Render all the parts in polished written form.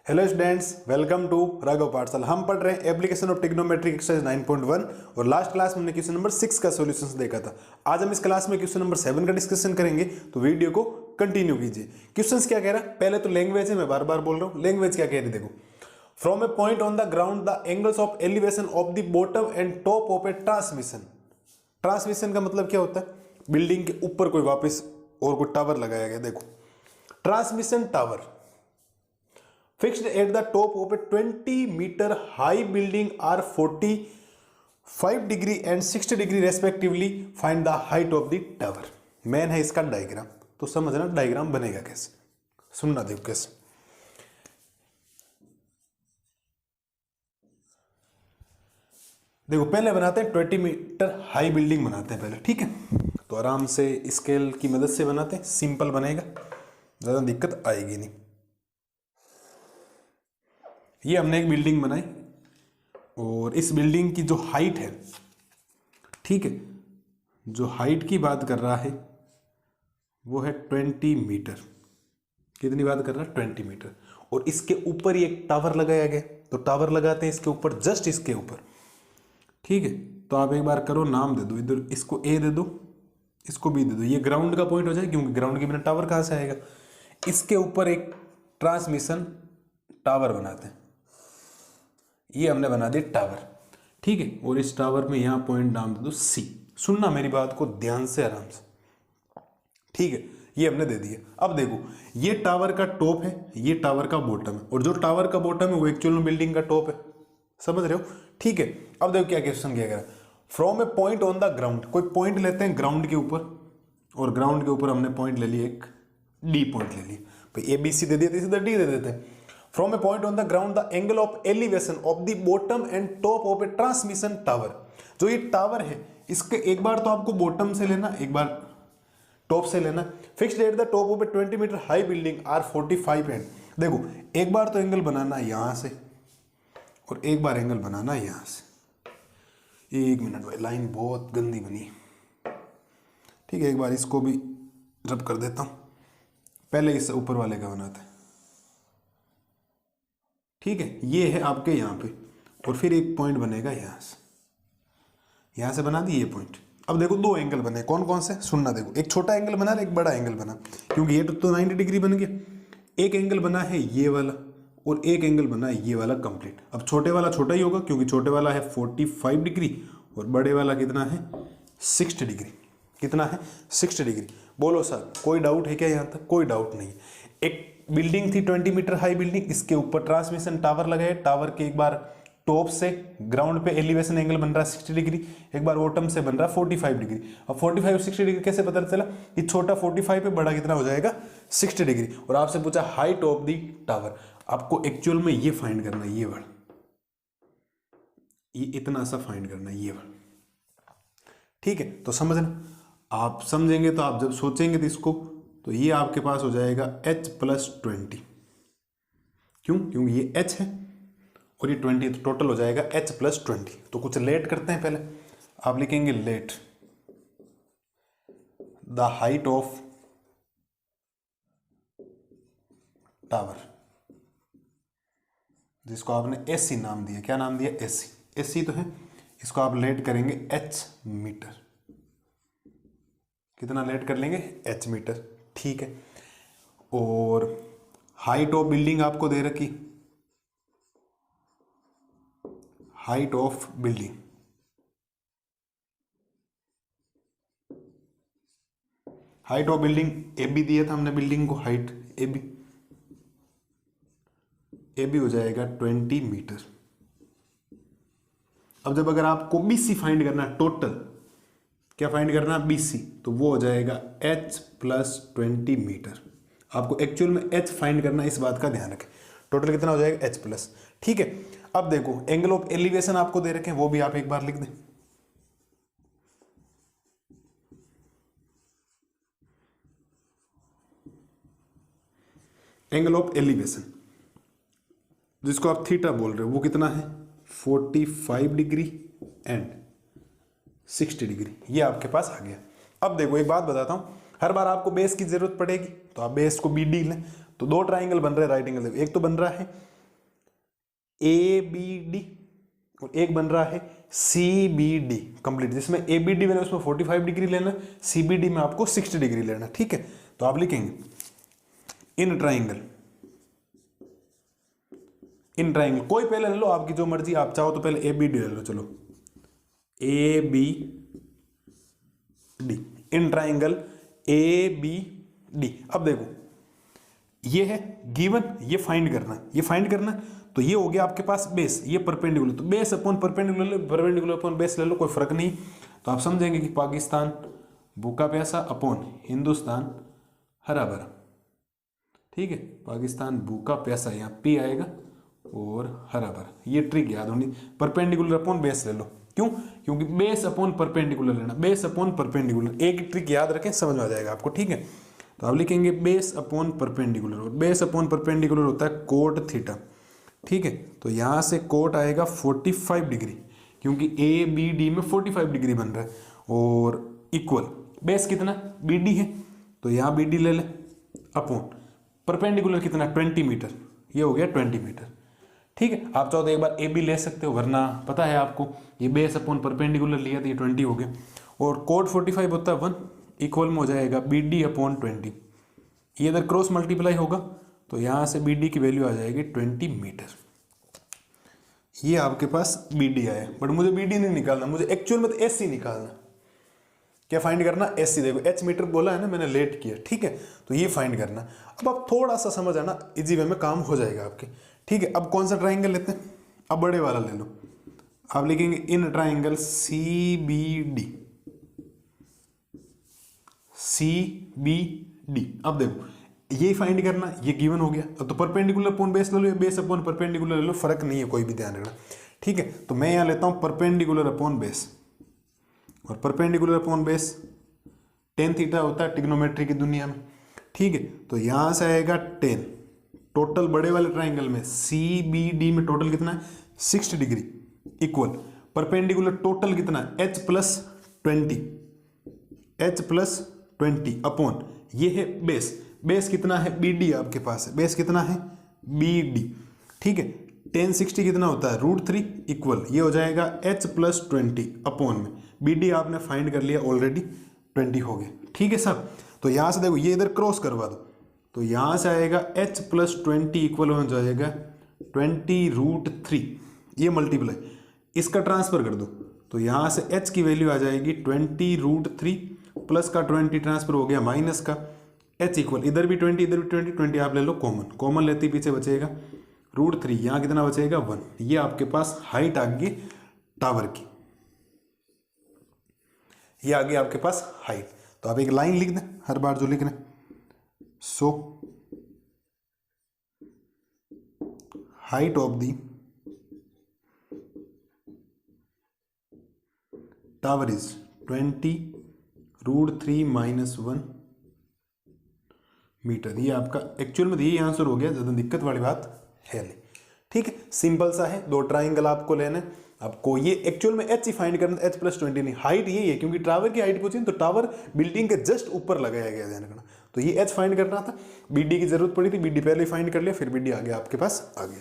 Hello students, welcome to Raghav Pathshala. हम पढ़ रहे हैं एप्लीकेशन ऑफ ट्रिग्नोमेट्रिक एक्सरसाइज 9.1 और लास्ट क्लास में हमने क्वेश्चन नंबर 6 का सॉल्यूशंस देखा था। आज हम इस क्लास में क्वेश्चन नंबर 7 का डिस्कशन करेंगे, तो वीडियो को कंटिन्यू कीजिए। क्वेश्चंस क्या कह रहा है, पहले तो लैंग्वेज है, मैं बार बार बोल रहा हूँ। लैंग्वेज क्या कह रही है, देखो। From A point on the ground the angles of elevation of the bottom and top of A transmission. Transmission का मतलब क्या होता है, बिल्डिंग के ऊपर कोई वापस और कोई टावर लगाया गया। देखो, transmission tower fixed at the top of a 20-meter high building are 45 degree and 60 degree respectively. Find the height of the tower. Main है इसका डायग्राम, तो समझना डायग्राम बनेगा कैसे, सुनना देखो कैसे। देखो पहले बनाते हैं 20 मीटर हाई बिल्डिंग बनाते हैं पहले, ठीक है। तो आराम से स्केल की मदद से बनाते हैं, सिंपल बनेगा, ज़्यादा दिक्कत आएगी नहीं। ये हमने एक बिल्डिंग बनाई और इस बिल्डिंग की जो हाइट है, ठीक है, जो हाइट की बात कर रहा है वो है 20 मीटर। कितनी बात कर रहा है, 20 मीटर। और इसके ऊपर ही एक टावर लगाया गया, तो टावर लगाते हैं इसके ऊपर, जस्ट इसके ऊपर, ठीक है। तो आप एक बार करो, नाम दे दो, इधर इसको ए दे दो, इसको बी दे दो। ये ग्राउंड का पॉइंट हो जाए, क्योंकि ग्राउंड के बिना टावर कहाँ से आएगा। इसके ऊपर एक ट्रांसमिशन टावर बनाते हैं, ये हमने बना दी टावर, ठीक है। और इस टावर में यहां पॉइंट नाम दे दो सी। सुनना मेरी बात को ध्यान से, आराम से, ठीक है। ये हमने दे दिया। अब देखो, ये टावर का टॉप है, ये टावर का बॉटम है, और जो टावर का बॉटम है वो एक्चुअल में बिल्डिंग का टॉप है, समझ रहे हो, ठीक है। अब देखो क्या क्वेश्चन किया गया, from A point on the ground. कोई पॉइंट लेते हैं ग्राउंड के ऊपर, और ग्राउंड के ऊपर हमने पॉइंट ले लिया, एक डी पॉइंट ले लिया भाई। ए बी सी दे दिया, इधर डी दे देते हैं। From a point on the ground, the angle of elevation of the bottom and top of a transmission tower. जो ये टावर है, इसके एक बार तो आपको बॉटम से लेना, एक बार टॉप से लेना। Fixed at the top of a 20 metre high building are 45 and. देखो, एक बार तो एंगल बनाना यहां से, और एक बार एंगल बनाना यहां से। एक मिनट भाई, लाइन बहुत गंदी बनी, ठीक है। एक बार इसको भी रब कर देता हूं, पहले इससे ऊपर वाले का बनाते हैं, ठीक है। ये है आपके यहाँ पे, और फिर एक पॉइंट बनेगा यहाँ से बना दी ये पॉइंट। अब देखो, दो एंगल बने, कौन कौन से, सुनना। देखो, एक छोटा एंगल बना, एक बड़ा एंगल बना, क्योंकि ये तो 90 डिग्री बन गया। एक एंगल बना है ये वाला, और एक एंगल बना है ये वाला कंप्लीट। अब छोटे वाला छोटा ही होगा, क्योंकि छोटे वाला है 45 डिग्री, और बड़े वाला कितना है, 60 डिग्री। कितना है, 60 डिग्री। बोलो सर, कोई डाउट है क्या यहाँ तक? कोई डाउट नहीं। एक बिल्डिंग थी 20 मीटर हाई बिल्डिंग, इसके ऊपर ट्रांसमिशन टावर लगाए, टावर के एक बार टॉप से ग्राउंड पे एलिवेशन एंगल बन रहा है 60 डिग्री, एक बार बॉटम से बन रहा है 45 डिग्री। अब 45 और 60 डिग्री कैसे पता चला, ये छोटा 45 है, बड़ा कितना हो जाएगा, 60 डिग्री। और आपसे पूछा हाइट ऑफ द टावर, आपको एक्चुअल में ये फाइंड करना है, ये वर्ड, ये इतना सा फाइंड करना है, ये वर्ड, ठीक है। तो समझना, आप समझेंगे तो आप जब सोचेंगे तो इसको, तो ये आपके पास हो जाएगा h+20। क्यों? क्योंकि ये h है और ये 20, तो टोटल हो जाएगा h+20। तो कुछ लेट करते हैं, पहले आप लिखेंगे let the height of tower, जिसको आपने एसी नाम दिया। क्या नाम दिया, एसी। एसी तो है, इसको आप लेट करेंगे h मीटर। कितना लेट कर लेंगे, h मीटर, ठीक है। और हाइट ऑफ बिल्डिंग आपको दे रखी, height of building, height of building A B दिया था हमने, बिल्डिंग को height A B, A B हो जाएगा 20 मीटर। अब जब अगर आपको बी सी फाइंड करना है, टोटल क्या फाइंड करना है, बी सी, तो वो हो जाएगा h+20 मीटर। आपको एक्चुअल में h फाइंड करना है, इस बात का ध्यान रखें। टोटल कितना हो जाएगा, h+, ठीक है। अब देखो, एंगल ऑफ एलिवेशन आपको दे रखे हैं, वो भी आप एक बार लिख दें। एंगल ऑफ एलिवेशन, जिसको आप थीटा बोल रहे हो, वो कितना है, 45 डिग्री एंड 60 डिग्री। ये आपके पास आ गया। अब देखो, एक बात बताता हूं, हर बार आपको बेस की जरूरत पड़ेगी, तो आप बेस को बी डी लें। तो दो ट्राइंगल बन रहे हैं राइट एंगल, एक तो बन रहा है ABD और एक बन रहा है CBD कंप्लीट, जिसमें ABD मैंने उसमें 45 डिग्री लेना, CBD में आपको 60 डिग्री लेना। ठीक है, तो आप लिखेंगे इन ट्राइंगल, इन ट्राइंगल कोई पहले ले लो आपकी जो मर्जी, आप चाहो तो पहले ABD ले लो, चलो ABD, इन ट्राइंगल ABD। अब देखो ये है गिवन, ये फाइंड करना, ये फाइंड करना, तो ये हो गया आपके पास बेस, ये परपेंडिकुलर, तो base upon perpendicular, perpendicular upon base ले लो, कोई फर्क नहीं। तो आप समझेंगे कि पाकिस्तान भूखा प्यासा अपॉन हिंदुस्तान हरा भरा। ठीक है, पाकिस्तान भूखा प्यासा, यहाँ P आएगा और हरा भरा, ये ट्रिक याद होनी। परपेंडिकुलर अपॉन बेस ले लो, क्यों? क्योंकि बेस अपॉन परपेंडिकुलर लेना, बेस अपॉन परपेंडिकुलर, एक ट्रिक याद रखें, समझ में आ जाएगा आपको। ठीक है, तो आप लिखेंगे बेस अपॉन परपेंडिकुलर, और बेस अपॉन परपेंडिकुलर होता है कोट थीटा। ठीक है, तो यहाँ से कोट आएगा 45 डिग्री, क्योंकि ABD में 45 डिग्री बन रहा है, और इक्वल बेस कितना BD है, तो यहाँ BD ले ले, अपॉन परपेंडिकुलर कितना 20 मीटर, ये हो गया 20 मीटर। ठीक है, आप चाहो तो एक बार AB ले सकते हो, वरना पता है आपको ये बेस अपॉन परपेंडिकुलर लिया तो ये 20 हो गया, और कोट 45 होता है 1, इक्वल में हो जाएगा BD अपॉन 20, ये इधर क्रॉस मल्टीप्लाई होगा, तो यहाँ से BD की वैल्यू आ जाएगी 20 मीटर। ये आपके पास BD आया, बट मुझे BD नहीं निकालना, मुझे एक्चुअल में तो SC निकालना। क्या फाइंड करना? SC। देखो H मीटर बोला है ना, मैंने लेट किया। ठीक है, तो ये फाइंड करना। अब आप थोड़ा सा समझ आना, इजी वे में काम हो जाएगा आपके। ठीक है, अब कौन सा ट्राइंगल लेते हैं? अब बड़े वाला ले लो, आप लिखेंगे इन ट्राइंगल CBD, CBD। अब देखो ये फाइंड करना, ये गिवन हो गया, तो परपेंडिकुलर अपॉन बेस ले लो, बेस अपॉन परपेंडिकुलर ले लो, फर्क नहीं है कोई भी, ध्यान रखना। ठीक है, तो मैं यहाँ लेता हूँ परपेंडिकुलर अपॉन बेस, और perpendicular upon base tan theta होता है ट्रिग्नोमेट्री की दुनिया में। ठीक है, तो यहाँ से आएगा 10, टोटल बड़े वाले ट्राइंगल में CBD में टोटल कितना है 60 डिग्री, इक्वल परपेंडिकुलर टोटल कितना है H प्लस 20 अपॉन ये है बेस, बेस कितना है BD आपके पास है, बेस कितना है BD। ठीक है, 10 60 कितना होता है √3, इक्वल ये हो जाएगा H प्लस 20 अपॉन में BD आपने फाइंड कर लिया ऑलरेडी, 20 हो गया। ठीक है सर, तो यहाँ से देखो ये इधर क्रॉस करवा दो, तो यहाँ से आएगा H प्लस 20 इक्वल हो जाएगा 20√3, ये मल्टीप्लाई, इसका ट्रांसफर कर दो, तो यहाँ से H की वैल्यू आ जाएगी 20√3 प्लस का 20 ट्रांसफर हो गया माइनस का H इक्वल, इधर भी 20 इधर भी 20 आप ले लो कॉमन, कॉमन लेते ही पीछे बचेगा √3, यहाँ कितना बचेगा 1। ये आपके पास हाइट आ गई टावर की, ये आ गई आपके पास हाइट। तो आप एक लाइन लिख दें हर बार जो लिख रहे हैं, so height of the tower is 20√3 minus 1 metre. ये आपका एक्चुअल में यही आंसर हो गया, ज़्यादा दिक्कत वाली बात है नहीं। ठीक है, सिंपल सा है, दो ट्राइंगल आपको लेना है, आपको ये एक्चुअल में H ही फाइंड करना है, H प्लस 20 नहीं, हाइट यही है, क्योंकि टावर की हाइट पूछी तो टावर बिल्डिंग के जस्ट ऊपर लगाया गया, ध्यान रखना। तो ये H फाइंड करना था, BD की जरूरत पड़ी थी, BD पहले ही फाइंड कर लिया, फिर BD आ गया आपके पास आ गया।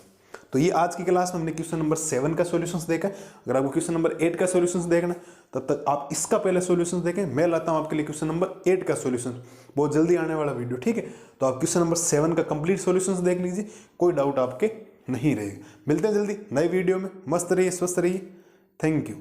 तो ये आज की क्लास में हमने क्वेश्चन नंबर 7 का सॉल्यूशंस देखा। अगर आपको क्वेश्चन नंबर 8 का सॉल्यूशंस देखना तब तक आप इसका पहले सॉल्यूशंस देखें, मैं लाता हूं आपके लिए क्वेश्चन नंबर 8 का सॉल्यूशन, बहुत जल्दी आने वाला वीडियो। ठीक है, तो आप क्वेश्चन नंबर 7 का कंप्लीट सॉल्यूशंस देख लीजिए, कोई डाउट आपके नहीं रहेगा। मिलते हैं जल्दी नए वीडियो में, मस्त रहिए, स्वस्थ रहिए, थैंक यू।